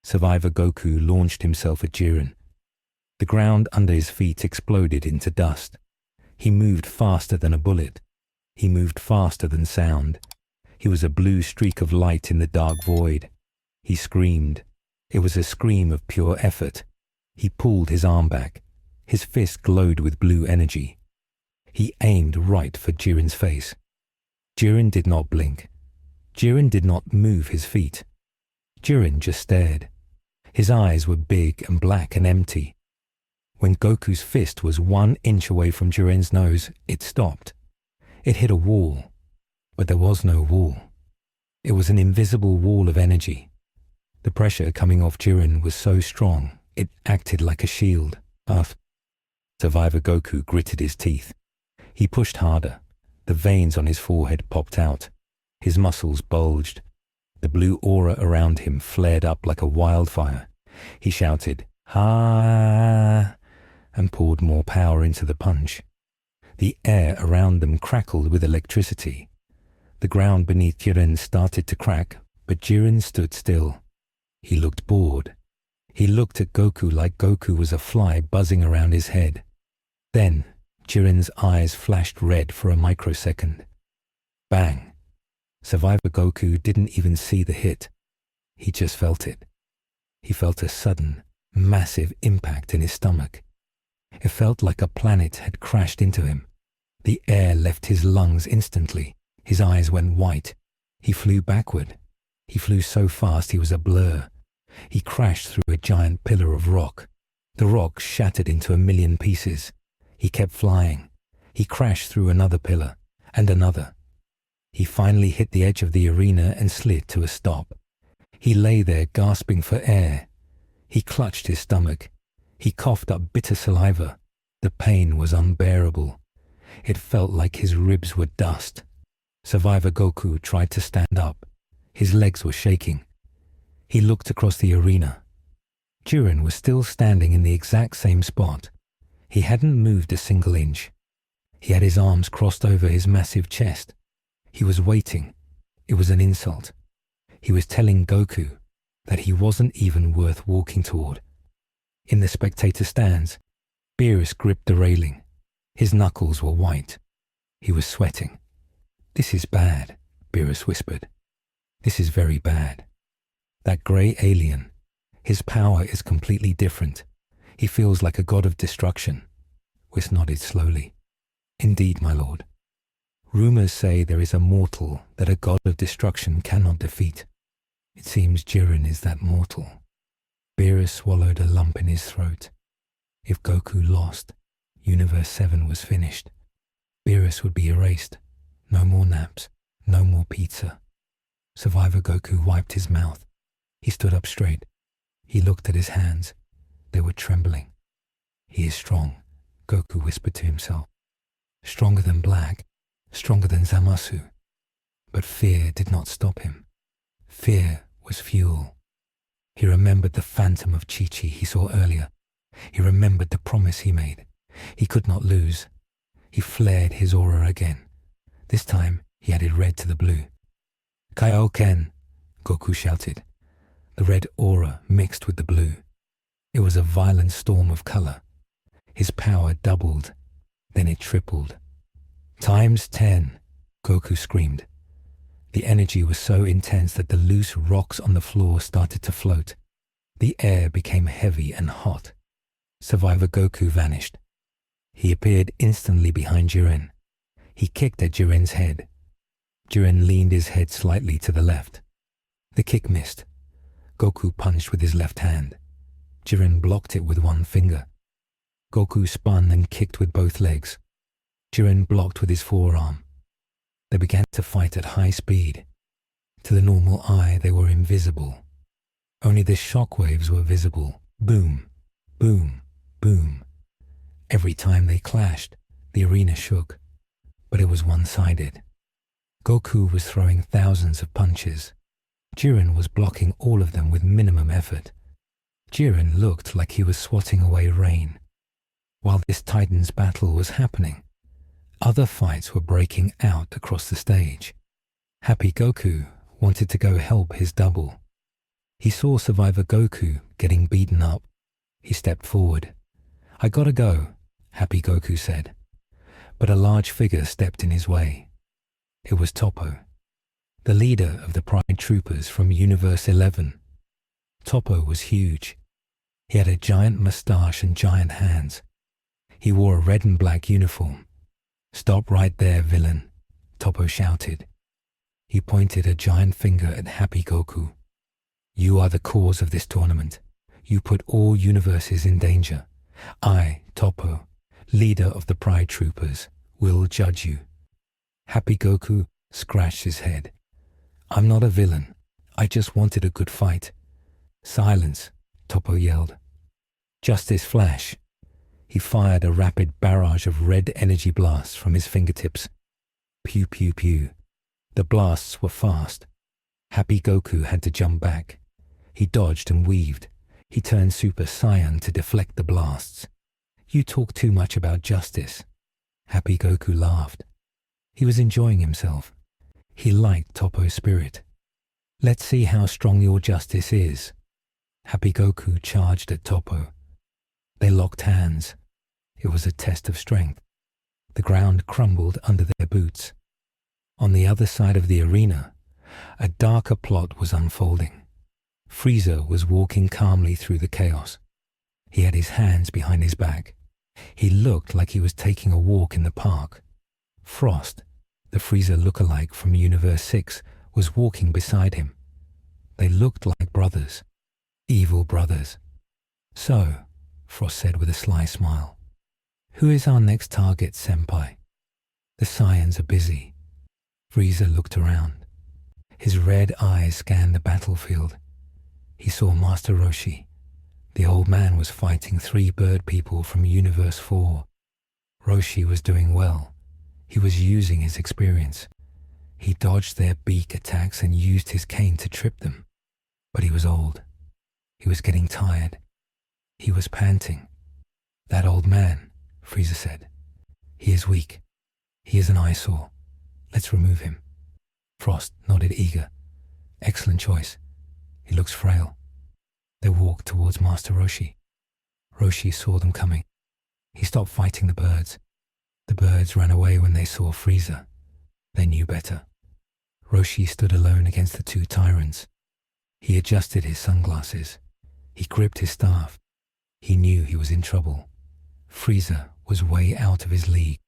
Survivor Goku launched himself at Jiren. The ground under his feet exploded into dust. He moved faster than a bullet. He moved faster than sound. He was a blue streak of light in the dark void. He screamed. It was a scream of pure effort. He pulled his arm back. His fist glowed with blue energy. He aimed right for Jiren's face. Jiren did not blink. Jiren did not move his feet. Jiren just stared. His eyes were big and black and empty. When Goku's fist was 1 inch away from Jiren's nose, it stopped. It hit a wall, but there was no wall. It was an invisible wall of energy. The pressure coming off Jiren was so strong, it acted like a shield. Survivor Goku gritted his teeth. He pushed harder. The veins on his forehead popped out. His muscles bulged. The blue aura around him flared up like a wildfire. He shouted, "Ha!" and poured more power into the punch. The air around them crackled with electricity. The ground beneath Jiren started to crack, but Jiren stood still. He looked bored. He looked at Goku like Goku was a fly buzzing around his head. Then, Jiren's eyes flashed red for a microsecond. Bang! Survivor Goku didn't even see the hit. He just felt it. He felt a sudden, massive impact in his stomach. It felt like a planet had crashed into him. The air left his lungs instantly. His eyes went white. He flew backward. He flew so fast he was a blur. He crashed through a giant pillar of rock. The rock shattered into 1,000,000 pieces. He kept flying. He crashed through another pillar, and another. He finally hit the edge of the arena and slid to a stop. He lay there gasping for air. He clutched his stomach. He coughed up bitter saliva. The pain was unbearable. It felt like his ribs were dust. Survivor Goku tried to stand up. His legs were shaking. He looked across the arena. Jiren was still standing in the exact same spot. He hadn't moved a single inch. He had his arms crossed over his massive chest. He was waiting. It was an insult. He was telling Goku that he wasn't even worth walking toward. In the spectator stands, Beerus gripped the railing. His knuckles were white. He was sweating. "This is bad," Beerus whispered. "This is very bad. That grey alien, his power is completely different. He feels like a god of destruction." Whis nodded slowly. "Indeed, my lord. Rumors say there is a mortal that a god of destruction cannot defeat. It seems Jiren is that mortal." Beerus swallowed a lump in his throat. If Goku lost, Universe 7 was finished. Beerus would be erased. No more naps, no more pizza. Survivor Goku wiped his mouth. He stood up straight. He looked at his hands. They were trembling. "He is strong," Goku whispered to himself. "Stronger than Black, stronger than Zamasu." But fear did not stop him. Fear was fuel. He remembered the phantom of Chi-Chi he saw earlier. He remembered the promise he made. He could not lose. He flared his aura again. This time he added red to the blue. "Kaioken!" Goku shouted. The red aura mixed with the blue. It was a violent storm of color. His power doubled, then it tripled. "Times 10, Goku screamed. The energy was so intense that the loose rocks on the floor started to float. The air became heavy and hot. Survivor Goku vanished. He appeared instantly behind Jiren. He kicked at Jiren's head. Jiren leaned his head slightly to the left. The kick missed. Goku punched with his left hand. Jiren blocked it with one finger. Goku spun and kicked with both legs. Jiren blocked with his forearm. They began to fight at high speed. To the normal eye, they were invisible. Only the shock waves were visible. Boom, boom, boom. Every time they clashed, the arena shook. But it was one-sided. Goku was throwing thousands of punches. Jiren was blocking all of them with minimum effort. Jiren looked like he was swatting away rain. While this Titan's battle was happening, other fights were breaking out across the stage. Happy Goku wanted to go help his double. He saw Survivor Goku getting beaten up. He stepped forward. "I gotta go," Happy Goku said. But a large figure stepped in his way. It was Toppo, the leader of the Pride Troopers from Universe 11. Toppo was huge. He had a giant mustache and giant hands. He wore a red and black uniform. "Stop right there, villain," Toppo shouted. He pointed a giant finger at Happy Goku. "You are the cause of this tournament. You put all universes in danger. I, Toppo, leader of the Pride Troopers, will judge you." Happy Goku scratched his head. "I'm not a villain. I just wanted a good fight." "Silence," Toppo yelled. Justice Flash. He fired a rapid barrage of red energy blasts from his fingertips. Pew, pew, pew. The blasts were fast. Happy Goku had to jump back. He dodged and weaved. He turned Super Saiyan to deflect the blasts. "You talk too much about justice." Happy Goku laughed. He was enjoying himself. He liked Toppo's spirit. "Let's see how strong your justice is." Happy Goku charged at Toppo. They locked hands. It was a test of strength. The ground crumbled under their boots. On the other side of the arena, a darker plot was unfolding. Frieza was walking calmly through the chaos. He had his hands behind his back. He looked like he was taking a walk in the park. Frost, the Frieza lookalike from Universe 6, was walking beside him. They looked like brothers. Evil brothers. "So," Frost said with a sly smile, "who is our next target, Senpai?" "The Saiyans are busy." Frieza looked around. His red eyes scanned the battlefield. He saw Master Roshi. The old man was fighting 3 bird people from Universe 4. Roshi was doing well. He was using his experience. He dodged their beak attacks and used his cane to trip them. But he was old. He was getting tired. He was panting. "That old man," Frieza said. "He is weak. He is an eyesore. Let's remove him." Frost nodded eager. "Excellent choice. He looks frail." They walked towards Master Roshi. Roshi saw them coming. He stopped fighting the birds. The birds ran away when they saw Frieza. They knew better. Roshi stood alone against the 2 tyrants. He adjusted his sunglasses. He gripped his staff. He knew he was in trouble. Frieza was way out of his league.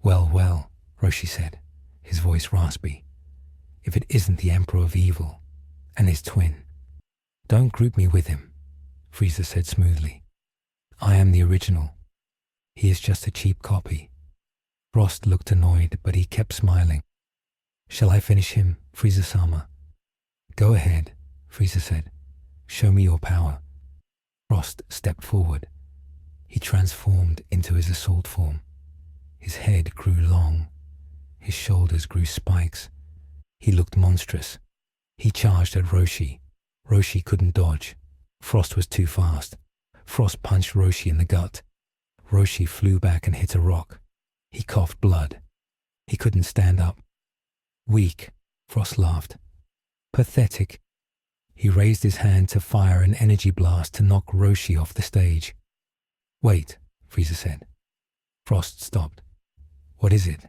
"Well, well," Roshi said, his voice raspy. "If it isn't the Emperor of Evil and his twin." "Don't group me with him," Frieza said smoothly. "I am the original. He is just a cheap copy." Frost looked annoyed, but he kept smiling. "Shall I finish him, Frieza-sama?" "Go ahead," Frieza said. "Show me your power." Frost stepped forward. He transformed into his assault form. His head grew long. His shoulders grew spikes. He looked monstrous. He charged at Roshi. Roshi couldn't dodge. Frost was too fast. Frost punched Roshi in the gut. Roshi flew back and hit a rock. He coughed blood. He couldn't stand up. "Weak," Frost laughed. "Pathetic." He raised his hand to fire an energy blast to knock Roshi off the stage. "Wait," Frieza said. Frost stopped. "What is it?"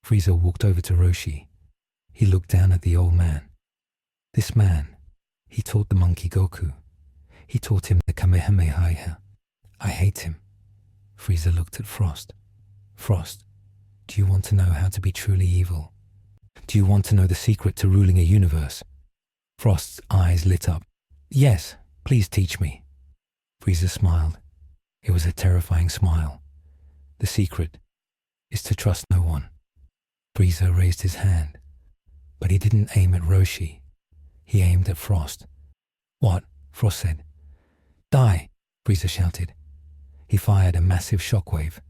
Frieza walked over to Roshi. He looked down at the old man. "This man, he taught the monkey Goku. He taught him the Kamehameha. I hate him." Frieza looked at Frost. "Frost, do you want to know how to be truly evil? Do you want to know the secret to ruling a universe?" Frost's eyes lit up. "Yes, please teach me." Frieza smiled. It was a terrifying smile. "The secret is to trust no one." Frieza raised his hand, but he didn't aim at Roshi. He aimed at Frost. "What?" Frost said. "Die!" Frieza shouted. He fired a massive shockwave.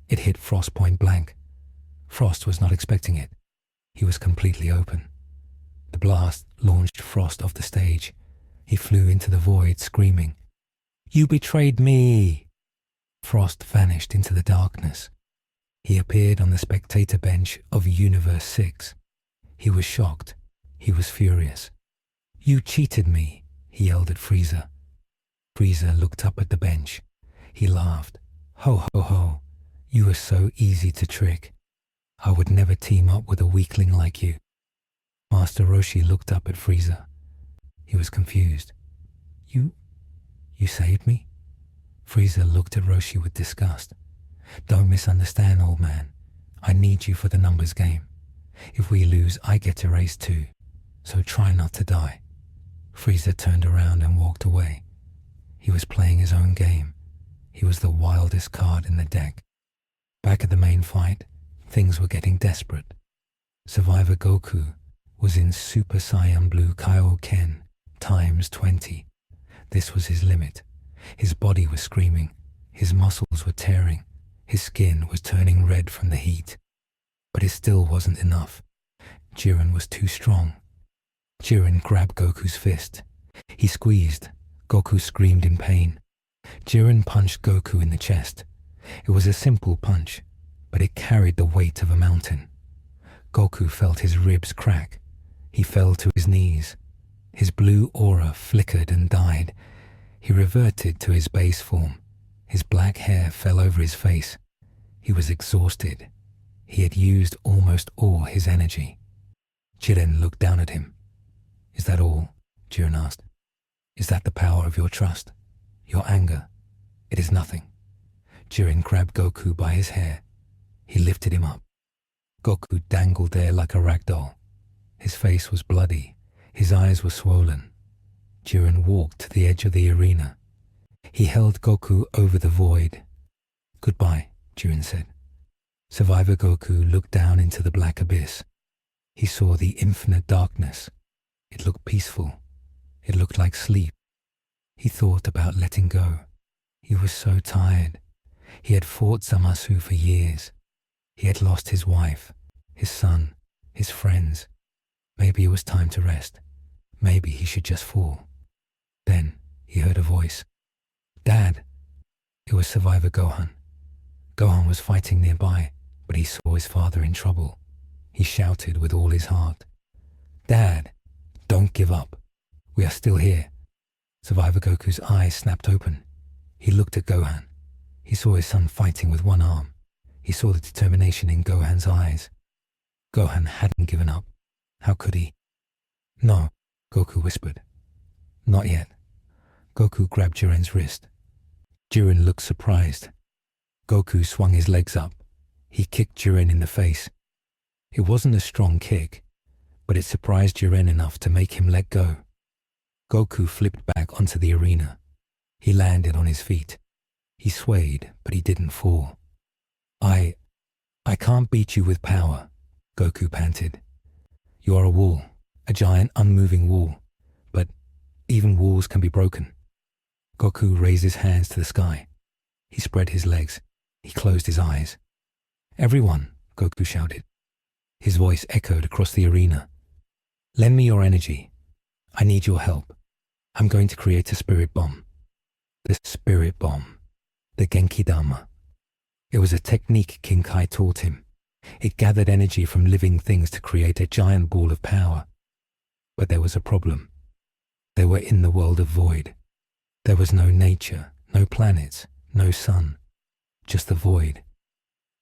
It hit Frost point blank. Frost was not expecting it. He was completely open. The blast launched Frost off the stage. He flew into the void, screaming, "You betrayed me!" Frost vanished into the darkness. He appeared on the spectator bench of Universe 6. He was shocked. He was furious. "You cheated me. he yelled at Frieza. Frieza looked up at the bench. He laughed. Ho ho ho, you are so easy to trick. I would never team up with a weakling like you. Master Roshi looked up at Frieza. He was confused. You saved me? Frieza looked at Roshi with disgust. Don't misunderstand, old man. I need you for the numbers game. If we lose, I get erased too. So try not to die. Frieza turned around and walked away. He was playing his own game. He was the wildest card in the deck. Back at the main fight, things were getting desperate. Survivor Goku was in Super Saiyan Blue Kaioken times 20. This was his limit. His body was screaming. His muscles were tearing. His skin was turning red from the heat. But it still wasn't enough. Jiren was too strong. Jiren grabbed Goku's fist. He squeezed. Goku screamed in pain. Jiren punched Goku in the chest. It was a simple punch, but it carried the weight of a mountain. Goku felt his ribs crack. He fell to his knees. His blue aura flickered and died. He reverted to his base form. His black hair fell over his face. He was exhausted. He had used almost all his energy. Jiren looked down at him. Is that all? Jiren asked. Is that the power of your trust? Your anger? It is nothing. Jiren grabbed Goku by his hair. He lifted him up. Goku dangled there like a rag doll. His face was bloody. His eyes were swollen. Jiren walked to the edge of the arena. He held Goku over the void. Goodbye, Jiren said. Survivor Goku looked down into the black abyss. He saw the infinite darkness. It looked peaceful. It looked like sleep. He thought about letting go. He was so tired. He had fought Zamasu for years. He had lost his wife, his son, his friends. Maybe it was time to rest. Maybe he should just fall. Then he heard a voice. Dad! It was Survivor Gohan. Gohan was fighting nearby, but he saw his father in trouble. He shouted with all his heart. Dad! Don't give up. We are still here. Survivor Goku's eyes snapped open. He looked at Gohan. He saw his son fighting with one arm. He saw the determination in Gohan's eyes. Gohan hadn't given up. How could he? No, Goku whispered. Not yet. Goku grabbed Jiren's wrist. Jiren looked surprised. Goku swung his legs up. He kicked Jiren in the face. It wasn't a strong kick, but it surprised Jiren enough to make him let go. Goku flipped back onto the arena. He landed on his feet. He swayed, but he didn't fall. I can't beat you with power, Goku panted. You are a wall, a giant unmoving wall, but even walls can be broken. Goku raised his hands to the sky. He spread his legs. He closed his eyes. Everyone, Goku shouted. His voice echoed across the arena. Lend me your energy. I need your help. I'm going to create a spirit bomb. The spirit bomb. The Genki Dama. It was a technique King Kai taught him. It gathered energy from living things to create a giant ball of power. But there was a problem. They were in the world of void. There was no nature, no planets, no sun. Just the void.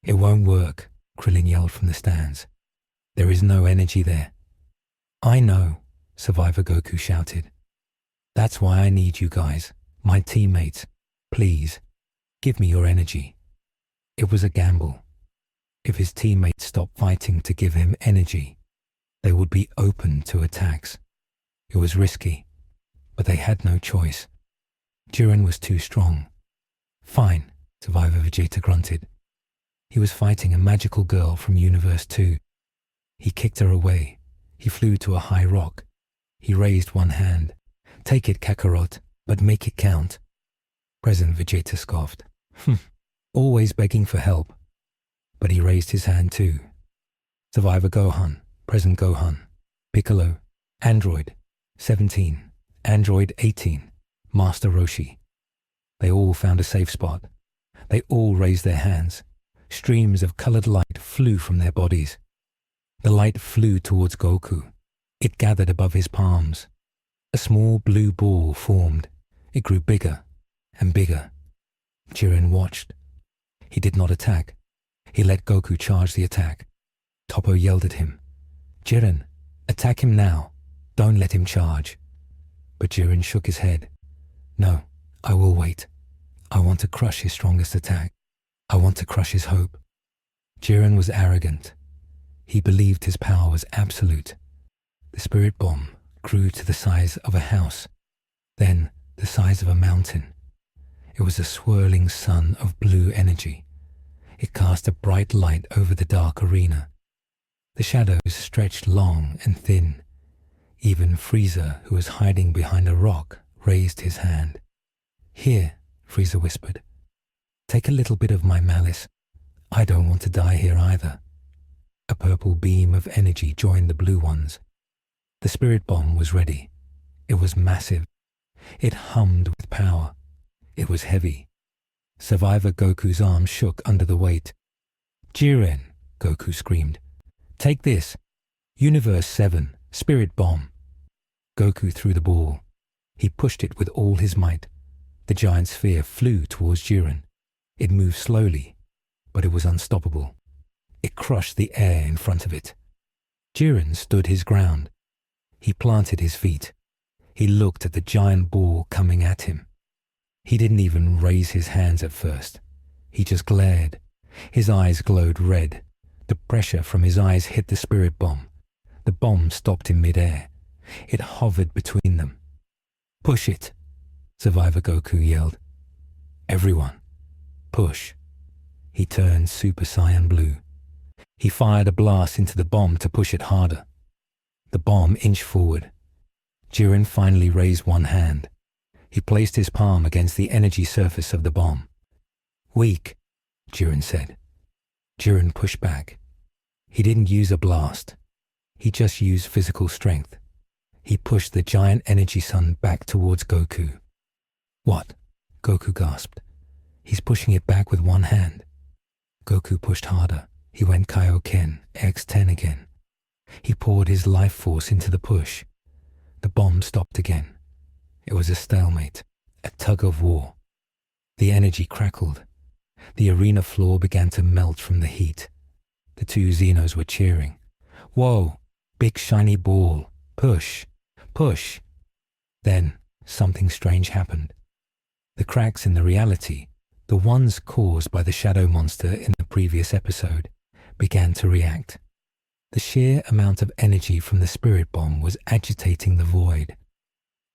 It won't work, Krillin yelled from the stands. There is no energy there. I know, Survivor Goku shouted. That's why I need you guys, my teammates. Please, give me your energy. It was a gamble. If his teammates stopped fighting to give him energy, they would be open to attacks. It was risky, but they had no choice. Jiren was too strong. Fine, Survivor Vegeta grunted. He was fighting a magical girl from Universe 2. He kicked her away. He flew to a high rock. He raised one hand. Take it, Kakarot, but make it count. Present Vegeta scoffed. Always begging for help. But he raised his hand too. Survivor Gohan, Present Gohan, Piccolo, Android 17, Android 18, Master Roshi. They all found a safe spot. They all raised their hands. Streams of colored light flew from their bodies. The light flew towards Goku. It gathered above his palms. A small blue ball formed. It grew bigger and bigger. Jiren watched. He did not attack. He let Goku charge the attack. Toppo yelled at him, "Jiren, attack him now. Don't let him charge." But Jiren shook his head. "No, I will wait. I want to crush his strongest attack. I want to crush his hope." Jiren was arrogant. He believed his power was absolute. The spirit bomb grew to the size of a house, then the size of a mountain. It was a swirling sun of blue energy. It cast a bright light over the dark arena. The shadows stretched long and thin. Even Frieza, who was hiding behind a rock, raised his hand. "Here," Frieza whispered. "Take a little bit of my malice. I don't want to die here either." A purple beam of energy joined the blue ones. The spirit bomb was ready. It was massive. It hummed with power. It was heavy. Survivor Goku's arm shook under the weight. "Jiren," Goku screamed. "Take this. Universe 7, Spirit Bomb." Goku threw the ball. He pushed it with all his might. The giant sphere flew towards Jiren. It moved slowly, but it was unstoppable. It crushed the air in front of it. Jiren stood his ground. He planted his feet. He looked at the giant ball coming at him. He didn't even raise his hands at first. He just glared. His eyes glowed red. The pressure from his eyes hit the spirit bomb. The bomb stopped in midair. It hovered between them. "Push it," Survivor Goku yelled. "Everyone, push." He turned Super Saiyan Blue. He fired a blast into the bomb to push it harder. The bomb inched forward. Jiren finally raised one hand. He placed his palm against the energy surface of the bomb. "Weak," Jiren said. Jiren pushed back. He didn't use a blast. He just used physical strength. He pushed the giant energy sun back towards Goku. "What?" Goku gasped. "He's pushing it back with one hand." Goku pushed harder. He went Kaioken, X10 again. He poured his life force into the push. The bomb stopped again. It was a stalemate, a tug of war. The energy crackled. The arena floor began to melt from the heat. The two Xenos were cheering. "Whoa! Big shiny ball! Push! Push!" Then something strange happened. The cracks in the reality, the ones caused by the shadow monster in the previous episode, began to react. The sheer amount of energy from the spirit bomb was agitating the void.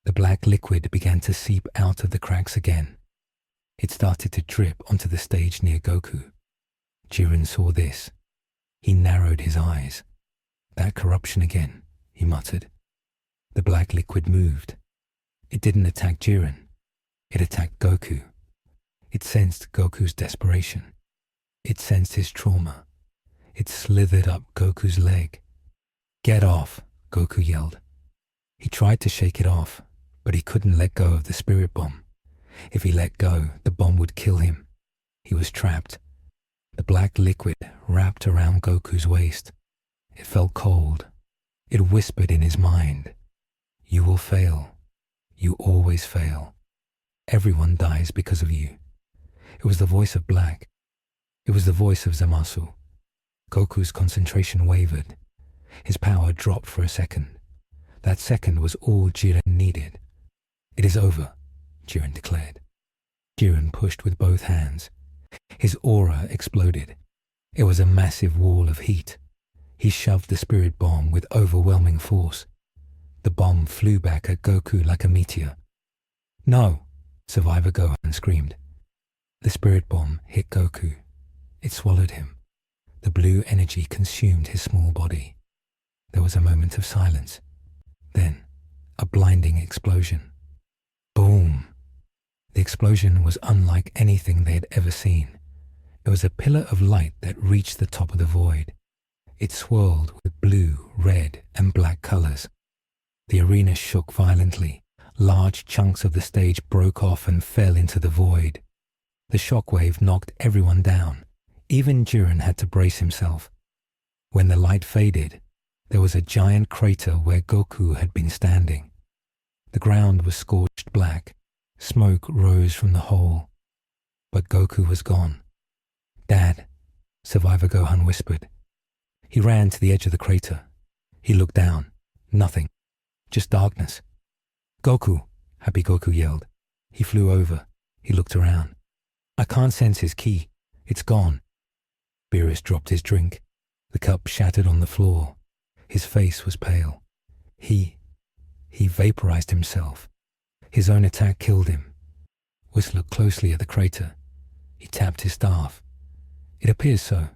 The black liquid began to seep out of the cracks again. It started to drip onto the stage near Goku. Jiren saw this. He narrowed his eyes. "That corruption again," he muttered. The black liquid moved. It didn't attack Jiren. It attacked Goku. It sensed Goku's desperation. It sensed his trauma. It slithered up Goku's leg. "Get off," Goku yelled. He tried to shake it off, but he couldn't let go of the spirit bomb. If he let go, the bomb would kill him. He was trapped. The black liquid wrapped around Goku's waist. It felt cold. It whispered in his mind, "You will fail. You always fail. Everyone dies because of you." It was the voice of Black. It was the voice of Zamasu. Goku's concentration wavered. His power dropped for a second. That second was all Jiren needed. "It is over," Jiren declared. Jiren pushed with both hands. His aura exploded. It was a massive wall of heat. He shoved the spirit bomb with overwhelming force. The bomb flew back at Goku like a meteor. "No!" Survivor Gohan screamed. The spirit bomb hit Goku. It swallowed him. The blue energy consumed his small body. There was a moment of silence. Then, a blinding explosion. Boom! The explosion was unlike anything they had ever seen. It was a pillar of light that reached the top of the void. It swirled with blue, red, and black colors. The arena shook violently. Large chunks of the stage broke off and fell into the void. The shockwave knocked everyone down. Even Jiren had to brace himself. When the light faded, there was a giant crater where Goku had been standing. The ground was scorched black. Smoke rose from the hole. But Goku was gone. "Dad," Survivor Gohan whispered. He ran to the edge of the crater. He looked down. Nothing. Just darkness. "Goku!" Happy Goku yelled. He flew over. He looked around. "I can't sense his ki. It's gone." Beerus dropped his drink. The cup shattered on the floor. His face was pale. He vaporized himself. His own attack killed him. Whis looked closely at the crater. He tapped his staff. It appears so.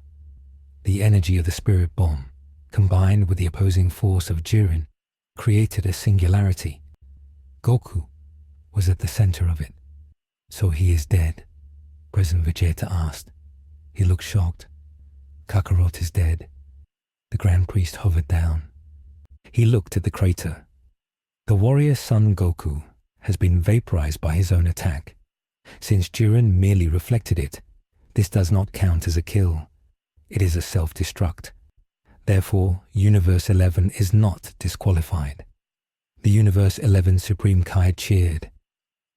The energy of the spirit bomb, combined with the opposing force of Jiren, created a singularity. Goku was at the center of it. "So he is dead?" President Vegeta asked. He looked shocked. "Kakarot is dead." The Grand Priest hovered down. He looked at the crater. The warrior Son Goku has been vaporized by his own attack. Since Jiren merely reflected it, this does not count as a kill. It is a self-destruct. Therefore, Universe 11 is not disqualified. The Universe 11 Supreme Kai cheered.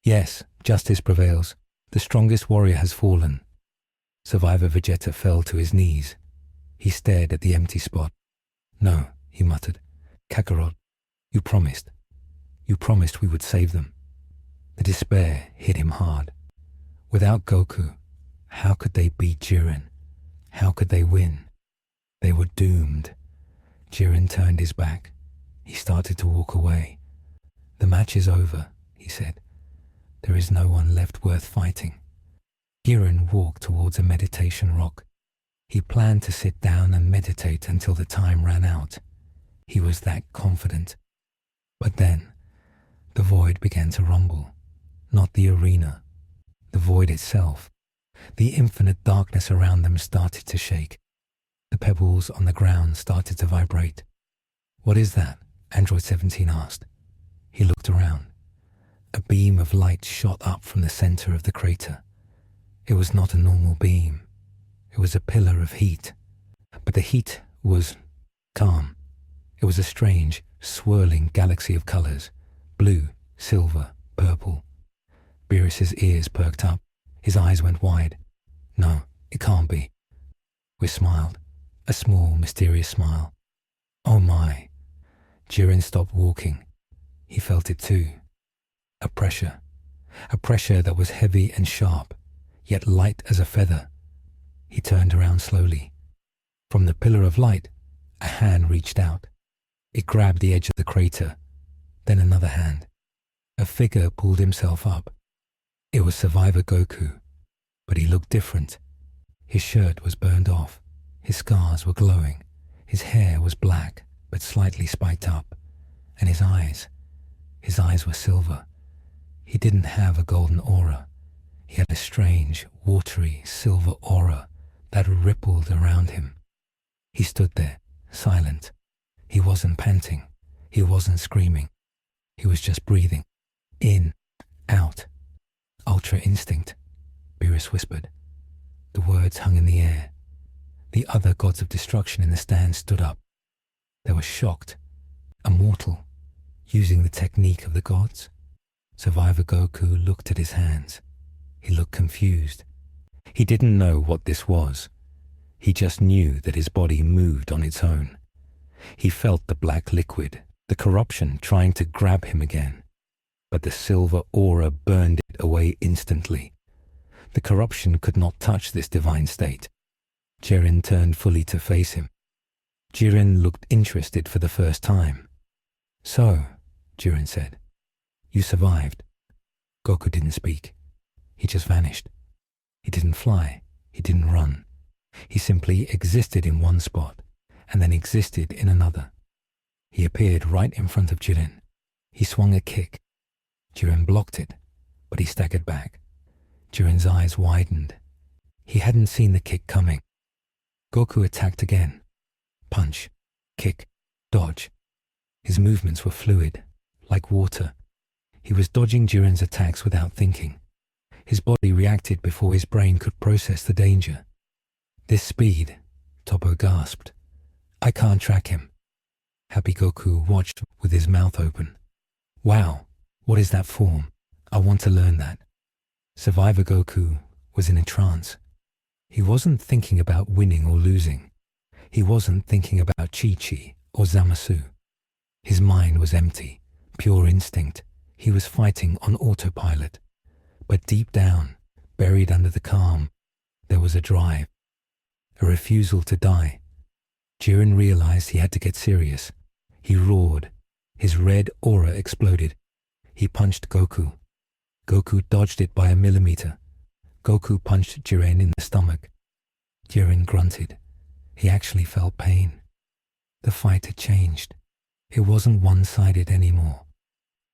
"Yes, justice prevails. The strongest warrior has fallen." Survivor Vegeta fell to his knees. He stared at the empty spot. "No," he muttered. "Kakarot, you promised. You promised we would save them." The despair hit him hard. Without Goku, how could they beat Jiren? How could they win? They were doomed. Jiren turned his back. He started to walk away. "The match is over," he said. "There is no one left worth fighting." Jiren walked towards a meditation rock. He planned to sit down and meditate until the time ran out. He was that confident. But then, the void began to rumble. Not the arena. The void itself. The infinite darkness around them started to shake. The pebbles on the ground started to vibrate. "What is that?" Android 17 asked. He looked around. A beam of light shot up from the center of the crater. It was not a normal beam. It was a pillar of heat. But the heat was calm. It was a strange, swirling galaxy of colors. Blue, silver, purple. Beerus's ears perked up. His eyes went wide. "No, it can't be." Whis smiled. A small, mysterious smile. "Oh my." Jiren stopped walking. He felt it too. A pressure. A pressure that was heavy and sharp, yet light as a feather. He turned around slowly. From the pillar of light, a hand reached out. It grabbed the edge of the crater. Then another hand. A figure pulled himself up. It was Survivor Goku, but he looked different. His shirt was burned off. His scars were glowing. His hair was black, but slightly spiked up. And his eyes were silver. He didn't have a golden aura. He had a strange, watery, silver aura that rippled around him. He stood there, silent. He wasn't panting. He wasn't screaming. He was just breathing. In, out. "Ultra instinct," Beerus whispered. The words hung in the air. The other gods of destruction in the stand stood up. They were shocked. A mortal, using the technique of the gods? Survivor Goku looked at his hands. He looked confused. He didn't know what this was. He just knew that his body moved on its own. He felt the black liquid, the corruption trying to grab him again. But the silver aura burned it away instantly. The corruption could not touch this divine state. Jiren turned fully to face him. Jiren looked interested for the first time. "So," Jiren said, "you survived." Goku didn't speak. He just vanished. He didn't fly. He didn't run. He simply existed in one spot and then existed in another. He appeared right in front of Jiren. He swung a kick. Jiren blocked it, but he staggered back. Jiren's eyes widened. He hadn't seen the kick coming. Goku attacked again. Punch, kick, dodge. His movements were fluid, like water. He was dodging Jiren's attacks without thinking. His body reacted before his brain could process the danger. "This speed," Toppo gasped. "I can't track him." Happy Goku watched with his mouth open. "Wow," What is that form? I want to learn that. Survivor Goku was in a trance. He wasn't thinking about winning or losing. He wasn't thinking about Chi-Chi or Zamasu. His mind was empty, pure instinct. He was fighting on autopilot. But deep down, buried under the calm, there was a drive, a refusal to die. Jiren realized he had to get serious. He roared. His red aura exploded. He punched Goku. Goku dodged it by a millimeter. Goku punched Jiren in the stomach. Jiren grunted. He actually felt pain. The fight had changed. It wasn't one-sided anymore.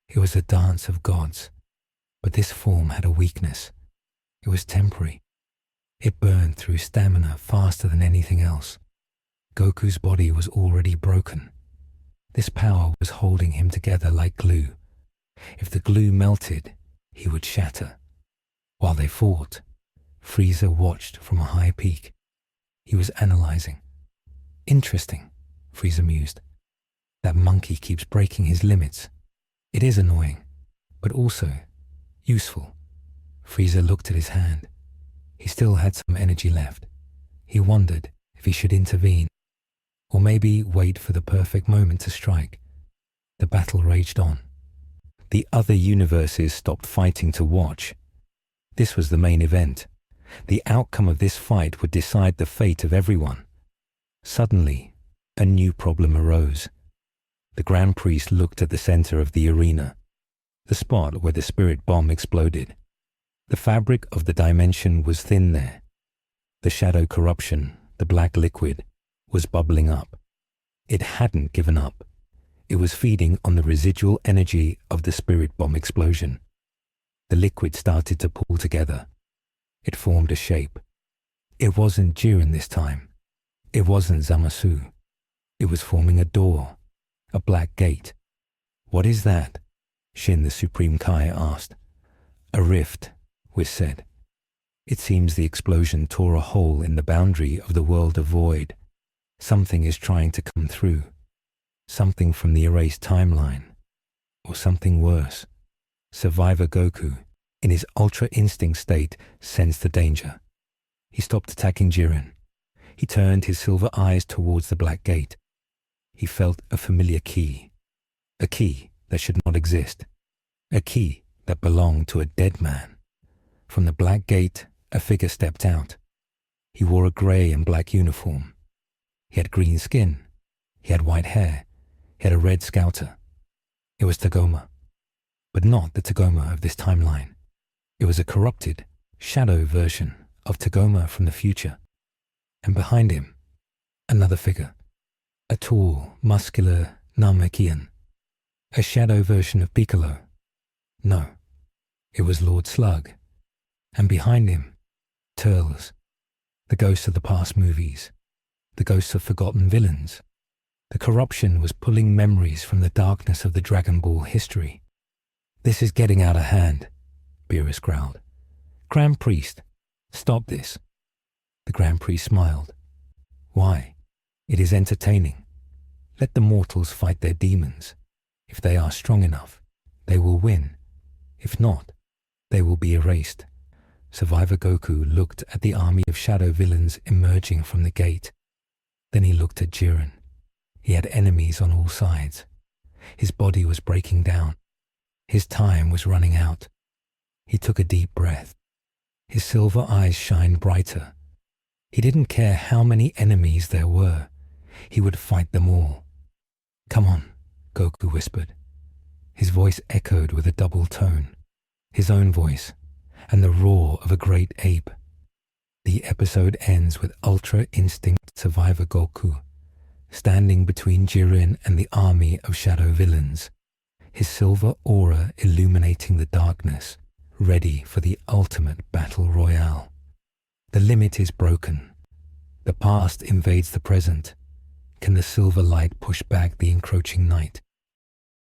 It was a dance of gods. But this form had a weakness. It was temporary. It burned through stamina faster than anything else. Goku's body was already broken. This power was holding him together like glue. If the glue melted, he would shatter. While they fought, Frieza watched from a high peak. He was analyzing. Interesting, Frieza mused. That monkey keeps breaking his limits. It is annoying, but also useful. Frieza looked at his hand. He still had some energy left. He wondered if he should intervene, or maybe wait for the perfect moment to strike. The battle raged on. The other universes stopped fighting to watch. This was the main event. The outcome of this fight would decide the fate of everyone. Suddenly, a new problem arose. The Grand Priest looked at the center of the arena, the spot where the spirit bomb exploded. The fabric of the dimension was thin there. The shadow corruption, the black liquid, was bubbling up. It hadn't given up. It was feeding on the residual energy of the spirit bomb explosion. The liquid started to pull together. It formed a shape. It wasn't Jiren this time. It wasn't Zamasu. It was forming a door, a black gate. What is that? Shin the Supreme Kai asked. A rift, Whis said. It seems the explosion tore a hole in the boundary of the world of void. Something is trying to come through. Something from the erased timeline. Or something worse. Survivor Goku, in his ultra instinct state, sensed the danger. He stopped attacking Jiren. He turned his silver eyes towards the black gate. He felt a familiar key. A key that should not exist. A key that belonged to a dead man. From the black gate, a figure stepped out. He wore a grey and black uniform. He had green skin. He had white hair. He had a red scouter. It was Tagoma. But not the Tagoma of this timeline. It was a corrupted, shadow version of Tagoma from the future. And behind him, another figure. A tall, muscular Namekian. A shadow version of Piccolo. No, it was Lord Slug. And behind him, Turles. The ghosts of the past movies. The ghosts of forgotten villains. The corruption was pulling memories from the darkness of the Dragon Ball history. This is getting out of hand, Beerus growled. Grand Priest, stop this. The Grand Priest smiled. Why? It is entertaining. Let the mortals fight their demons. If they are strong enough, they will win. If not, they will be erased. Survivor Goku looked at the army of shadow villains emerging from the gate. Then he looked at Jiren. He had enemies on all sides. His body was breaking down. His time was running out. He took a deep breath. His silver eyes shined brighter. He didn't care how many enemies there were. He would fight them all. Come on, Goku whispered. His voice echoed with a double tone. His own voice, and the roar of a great ape. The episode ends with Ultra Instinct Survivor Goku, standing between Jiren and the army of shadow villains, his silver aura illuminating the darkness, ready for the ultimate battle royale. The limit is broken. The past invades the present. Can the silver light push back the encroaching night?